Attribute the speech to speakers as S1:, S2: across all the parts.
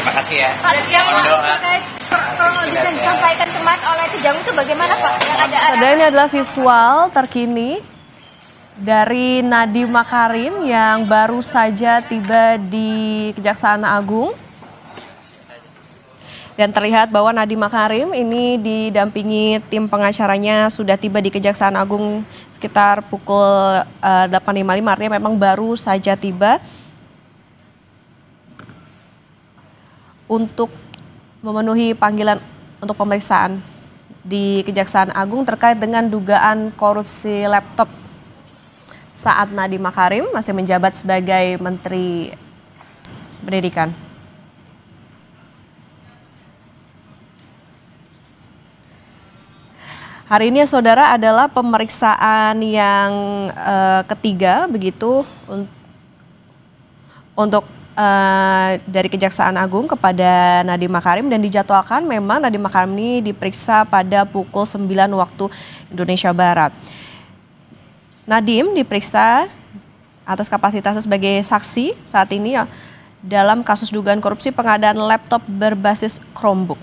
S1: Terima kasih ya.
S2: Pak, yang
S1: doa.
S2: terkait kronologis yang disampaikan kemarin oleh Kejagung itu bagaimana Pak? Yang ada
S3: Saudara, ini adalah visual terkini dari Nadiem Makarim yang baru saja tiba di Kejaksaan Agung. Dan terlihat bahwa Nadiem Makarim ini didampingi tim pengacaranya sudah tiba di Kejaksaan Agung sekitar pukul 8.55, artinya memang baru saja tiba untuk memenuhi panggilan untuk pemeriksaan di Kejaksaan Agung terkait dengan dugaan korupsi laptop saat Nadiem Makarim masih menjabat sebagai Menteri Pendidikan. Hari ini saudara adalah pemeriksaan yang ketiga begitu untuk dari Kejaksaan Agung kepada Nadiem Makarim, dan dijadwalkan memang Nadiem Makarim ini diperiksa pada pukul 9 waktu Indonesia Barat. Nadiem diperiksa atas kapasitasnya sebagai saksi saat ini ya, dalam kasus dugaan korupsi pengadaan laptop berbasis Chromebook.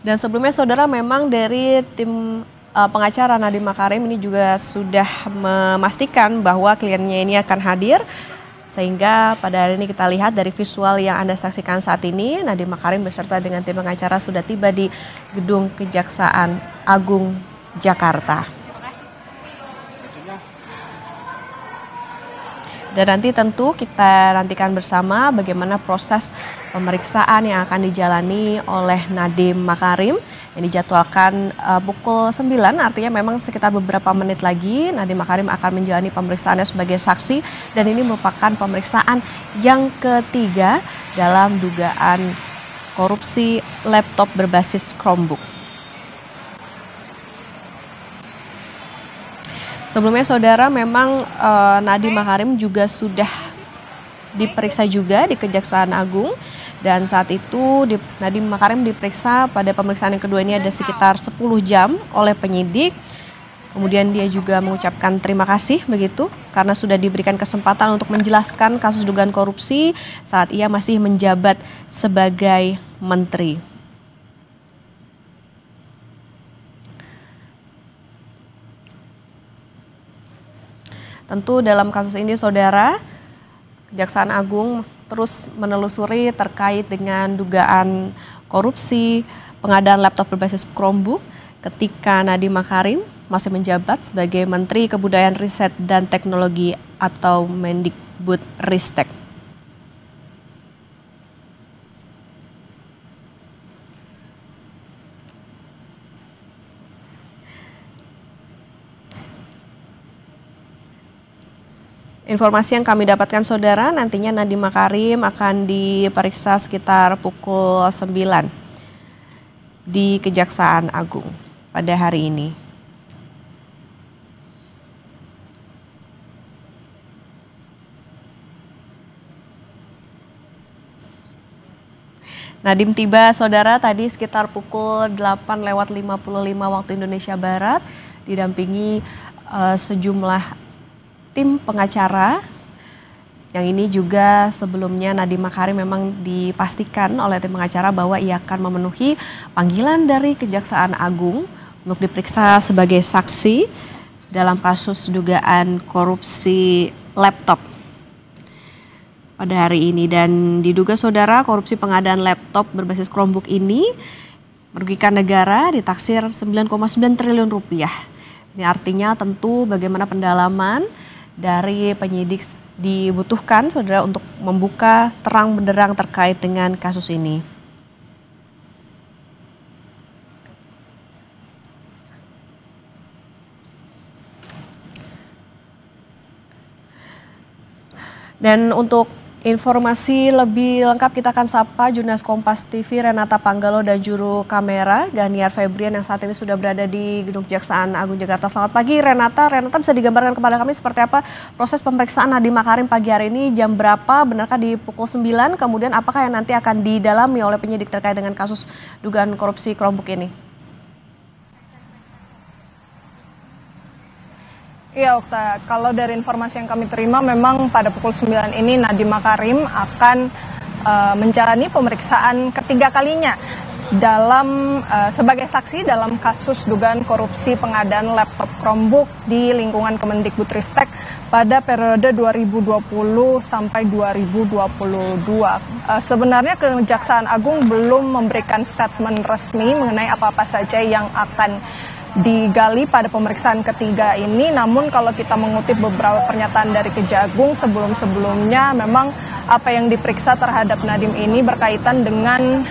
S3: Dan sebelumnya saudara, memang dari tim pengacara Nadiem Makarim ini juga sudah memastikan bahwa kliennya ini akan hadir, sehingga pada hari ini kita lihat dari visual yang Anda saksikan saat ini, Nadiem Makarim beserta dengan tim pengacara sudah tiba di Gedung Kejaksaan Agung Jakarta. Dan nanti tentu kita nantikan bersama bagaimana proses pemeriksaan yang akan dijalani oleh Nadiem Makarim yang dijadwalkan pukul 9, artinya memang sekitar beberapa menit lagi Nadiem Makarim akan menjalani pemeriksaannya sebagai saksi, dan ini merupakan pemeriksaan yang ketiga dalam dugaan korupsi laptop berbasis Chromebook. Sebelumnya saudara, memang Nadiem Makarim juga sudah diperiksa juga di Kejaksaan Agung, dan saat itu Nadiem Makarim diperiksa pada pemeriksaan yang kedua ini ada sekitar 10 jam oleh penyidik. Kemudian dia juga mengucapkan terima kasih begitu karena sudah diberikan kesempatan untuk menjelaskan kasus dugaan korupsi saat ia masih menjabat sebagai menteri. Tentu dalam kasus ini saudara, Kejaksaan Agung terus menelusuri terkait dengan dugaan korupsi pengadaan laptop berbasis Chromebook ketika Nadiem Makarim masih menjabat sebagai Menteri Kebudayaan Riset dan Teknologi atau Mendikbudristek. Informasi yang kami dapatkan saudara, nantinya Nadiem Makarim akan diperiksa sekitar pukul 9 di Kejaksaan Agung pada hari ini. Nadiem tiba saudara tadi sekitar pukul 8:55 waktu Indonesia Barat, didampingi sejumlah tim pengacara, yang ini juga sebelumnya Nadiem Makarim memang dipastikan oleh tim pengacara bahwa ia akan memenuhi panggilan dari Kejaksaan Agung untuk diperiksa sebagai saksi dalam kasus dugaan korupsi laptop pada hari ini. Dan diduga saudara korupsi pengadaan laptop berbasis Chromebook ini merugikan negara ditaksir 9,9 triliun rupiah. Ini artinya tentu bagaimana pendalaman dari penyidik dibutuhkan saudara untuk membuka terang benderang terkait dengan kasus ini. Dan untuk informasi lebih lengkap kita akan sapa jurnalis Kompas TV Renata Panggalo dan juru kamera Ganiar Febrian yang saat ini sudah berada di Gedung Kejaksaan Agung Jakarta. Selamat pagi Renata. Renata, bisa digambarkan kepada kami seperti apa proses pemeriksaan Nadiem Makarim pagi hari ini, jam berapa, benarkah di pukul 9, kemudian apakah yang nanti akan didalami oleh penyidik terkait dengan kasus dugaan korupsi Chromebook ini?
S1: Iya, Okta. Kalau dari informasi yang kami terima, memang pada pukul 9 ini Nadiem Makarim akan menjalani pemeriksaan ketiga kalinya sebagai saksi dalam kasus dugaan korupsi pengadaan laptop Chromebook di lingkungan Kemendikbudristek pada periode 2020 sampai 2022. Sebenarnya Kejaksaan Agung belum memberikan statement resmi mengenai apa-apa saja yang akan digali pada pemeriksaan ketiga ini. Namun kalau kita mengutip beberapa pernyataan dari Kejagung sebelum-sebelumnya, memang apa yang diperiksa terhadap Nadiem ini berkaitan dengan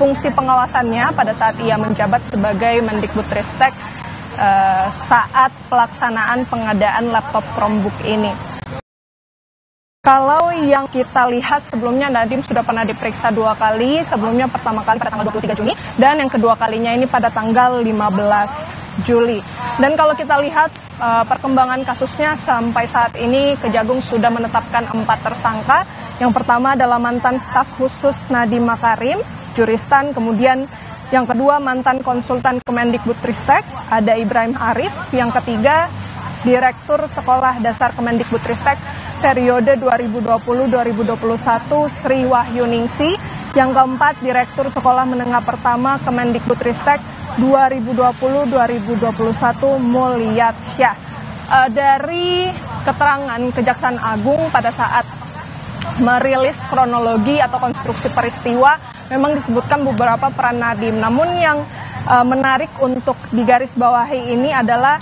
S1: fungsi pengawasannya pada saat ia menjabat sebagai Mendikbudristek saat pelaksanaan pengadaan laptop Chromebook ini. Kalau yang kita lihat sebelumnya, Nadiem sudah pernah diperiksa 2 kali, sebelumnya pertama kali pada tanggal 23 Juni, dan yang kedua kalinya ini pada tanggal 15 Juli. Dan kalau kita lihat perkembangan kasusnya sampai saat ini, Kejagung sudah menetapkan 4 tersangka. Yang pertama adalah mantan staf khusus Nadiem Makarim, Juristan, kemudian yang kedua mantan konsultan Kemendikbudristek, ada Ibrahim Arif, yang ketiga Direktur Sekolah Dasar Kemendikbudristek periode 2020-2021 Sri Wahyuningsi, yang keempat Direktur Sekolah Menengah Pertama Kemendikbudristek 2020-2021 Mulyat Syah. Dari keterangan Kejaksaan Agung pada saat merilis kronologi atau konstruksi peristiwa, memang disebutkan beberapa peran Nadiem. Namun yang menarik untuk digarisbawahi ini adalah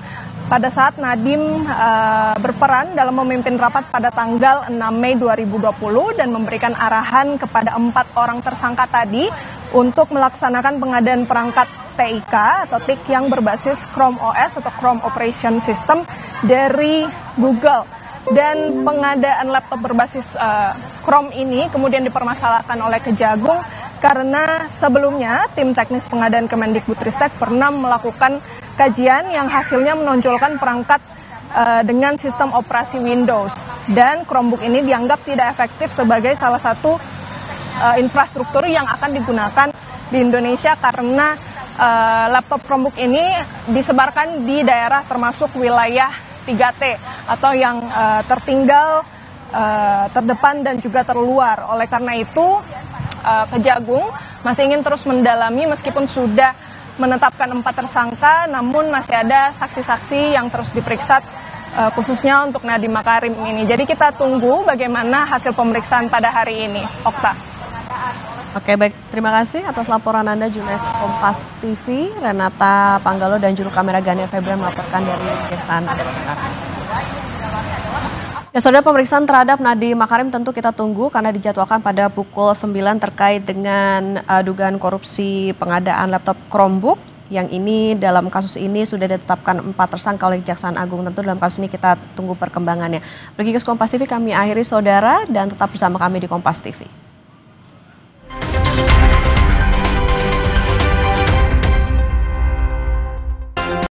S1: pada saat Nadiem berperan dalam memimpin rapat pada tanggal 6 Mei 2020 dan memberikan arahan kepada 4 orang tersangka tadi untuk melaksanakan pengadaan perangkat TIK atau TIK yang berbasis Chrome OS atau Chrome Operation System dari Google. Dan pengadaan laptop berbasis Chrome ini kemudian dipermasalahkan oleh Kejagung karena sebelumnya tim teknis pengadaan Kemendikbudristek pernah melakukan kajian yang hasilnya menonjolkan perangkat dengan sistem operasi Windows. Dan Chromebook ini dianggap tidak efektif sebagai salah satu infrastruktur yang akan digunakan di Indonesia karena laptop Chromebook ini disebarkan di daerah termasuk wilayah 3T atau yang tertinggal, terdepan dan juga terluar. Oleh karena itu Kejagung masih ingin terus mendalami meskipun sudah menetapkan 4 tersangka, namun masih ada saksi-saksi yang terus diperiksa khususnya untuk Nadiem Makarim ini. Jadi kita tunggu bagaimana hasil pemeriksaan pada hari ini, Okta.
S3: Oke, baik. Terima kasih atas laporan Anda, jurnalis Kompas TV, Renata Panggalo, dan juru kamera Ganir Febran melaporkan dari Kejaksaan Agung Jakarta. Ya, saudara, pemeriksaan terhadap Nadiem Makarim tentu kita tunggu karena dijadwalkan pada pukul 9 terkait dengan dugaan korupsi pengadaan laptop Chromebook. Yang ini dalam kasus ini sudah ditetapkan 4 tersangka oleh Kejaksaan Agung. Tentu dalam kasus ini kita tunggu perkembangannya. Bagi Kompas TV kami akhiri, saudara, dan tetap bersama kami di Kompas TV.